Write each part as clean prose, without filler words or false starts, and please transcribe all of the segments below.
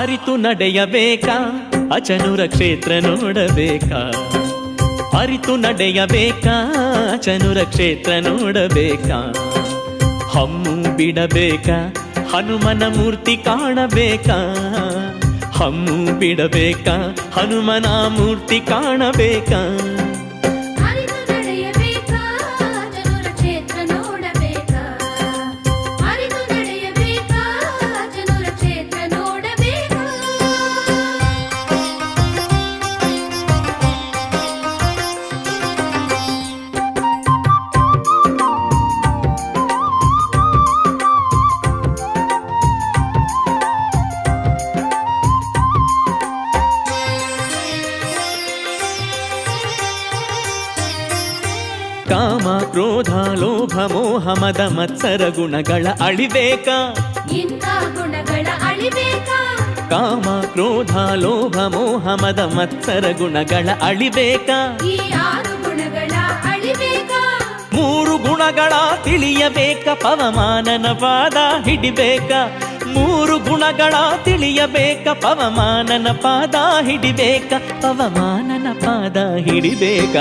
ಅರಿತು ನಡೆಯಬೇಕಾ ಅಚನುರ ಕ್ಷೇತ್ರ ನೋಡಬೇಕಾ, ಅರಿತು ನಡೆಯಬೇಕಾ ಅಚನುರ ಕ್ಷೇತ್ರ ನೋಡಬೇಕಾ, ಹಮ್ಮು ಬಿಡಬೇಕಾ ಹನುಮನ ಮೂರ್ತಿ ಕಾಣಬೇಕಾ, ಹಮ್ಮು ಬಿಡಬೇಕಾ ಹನುಮನ ಮೂರ್ತಿ ಕಾಣಬೇಕಾ. ಕಾಮ ಕ್ರೋಧ ಲೋಭ ಮೋಹ ಮದ ಮತ್ಸರ ಗುಣಗಳ ಅಳಿಬೇಕಾ, ಇಂಥ ಗುಣಗಳ ಅಳಿಬೇಕಾ, ಕಾಮ ಕ್ರೋಧ ಲೋಭ ಮೋಹ ಮದ ಮತ್ಸರ ಗುಣಗಳ ಅಳಿಬೇಕಾ, ಈ 6 ಗುಣಗಳ ಅಳಿಬೇಕಾ, 3 ಗುಣಗಳ ತಿಳಿಯಬೇಕ ಪವಮಾನನ ಪಾದ ಹಿಡಿಬೇಕ, 3 ಗುಣಗಳ ತಿಳಿಯಬೇಕ ಪವಮಾನನ ಪಾದ ಹಿಡಿಬೇಕ, ಪವಮಾನನ ಪಾದ ಹಿಡಿಬೇಕ.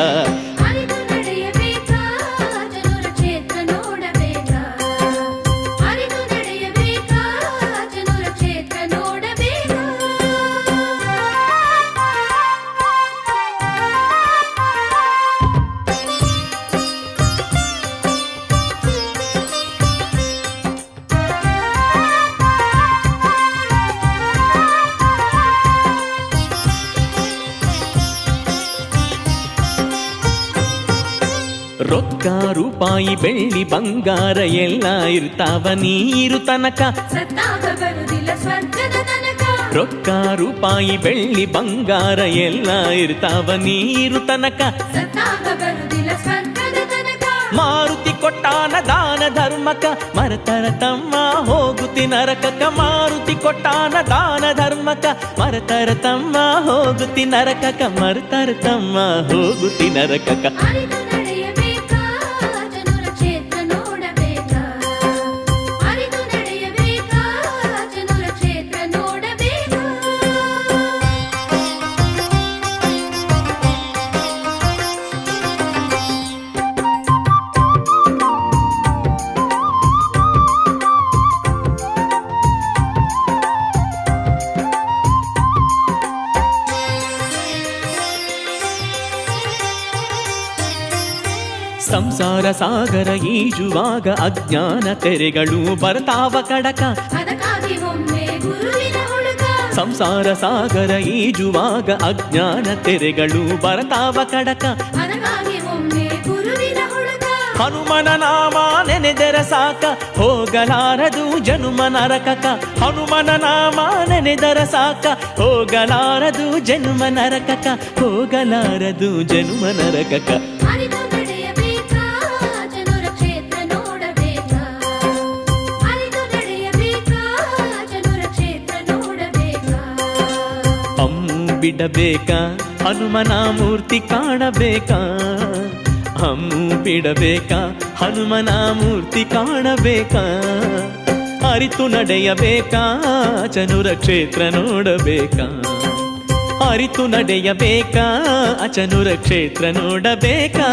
ರೊಕ್ಕ ರೂಪಾಯಿ ಬೆಳ್ಳಿ ಬಂಗಾರ ಎಲ್ಲ ಇರ್ತಾವ ನೀರು ತನಕ, ಸತ್ತಾಗ ಬರುವುದಿಲ್ಲ ಸ್ವರ್ಗದ ತನಕ, ರೊಕ್ಕ ರೂಪಾಯಿ ಬೆಳ್ಳಿ ಬಂಗಾರ ಎಲ್ಲ ಇರ್ತಾವ ನೀರು ತನಕ, ಸತ್ತಾಗ ಬರುವುದಿಲ್ಲ ಸ್ವರ್ಗದ ತನಕ. ಮಾರುತಿ ಕೊಟ್ಟಾನ ದಾನ ಧರ್ಮಕ ಮರತರ ತಮ್ಮ ಹೋಗುತ್ತಿ ನರಕಕ, ಮಾರುತಿ ಕೊಟ್ಟಾನ ದಾನ ಧರ್ಮಕ ಮರತರ ತಮ್ಮ ಹೋಗುತ್ತಿ ನರಕಕ, ಮರತರ ತಮ್ಮ ಹೋಗುತ್ತಿ ನರಕಕ. ಅರಿತು ನಡೆಯಬೇಕಾ ಜನರ ಕ್ಷೇತ್ರ ನೋಡಬೇಕಾ, ಅರಿತು ನಡೆಯಬೇಕಾ ಜನರ ಕ್ಷೇತ್ರ ನೋಡಬೇಕಾ. ಸಂಸಾರ ಸಾಗರ ಈಜುವಾಗ ಅಜ್ಞಾನ ತೆರೆಗಳು ಬರ್ತಾವ ಕಡಕ, ಅದಕ್ಕಾಗಿ ಒಮ್ಮೆ ಗುರುವಿನ ಹುಡುಗ, ಸಂಸಾರ ಸಾಗರ ಈಜುವಾಗ ಅಜ್ಞಾನ ತೆರೆಗಳು ಬರ್ತಾವ ಕಡಕ, ಅದಕ್ಕಾಗಿ ಒಮ್ಮೆ ಗುರುವಿನ ಹುಡುಗ. ಹನುಮನ ನಾಮ ನೆನೆದರ ಸಾಕ ಹೋಗಲಾರದು ಜನುಮ ನರಕಕ, ಹನುಮನ ನಾಮ ನೆನೆದರ ಸಾಕ ಹೋಗಲಾರದು ಜನುಮ ನರಕಕ, ಹೋಗಲಾರದು ಜನುಮ ನರಕಕ. ಅರಿತು ನಡೆಯಬೇಕಾ ಜನರ ಕ್ಷೇತ್ರ ನೋಡಬೇಕಾ, ಅರಿತು ನಡೆಯಬೇಕಾ ಜನರ ಕ್ಷೇತ್ರ ನೋಡಬೇಕಾ. ಹಮ್ಮು ಬಿಡಬೇಕಾ ಹನುಮನ ಮೂರ್ತಿ ಕಾಣಬೇಕಾ, ಹಮ್ಮು ಬಿಡಬೇಕಾ ಹನುಮನ ಮೂರ್ತಿ ಕಾಣಬೇಕಾ, ಅರಿತು ನಡೆಯಬೇಕಾ ಅಚನುರ ಕ್ಷೇತ್ರ ನೋಡಬೇಕಾ, ಅರಿತು ನಡೆಯಬೇಕಾ ಅಚನುರ ಕ್ಷೇತ್ರ ನೋಡಬೇಕಾ.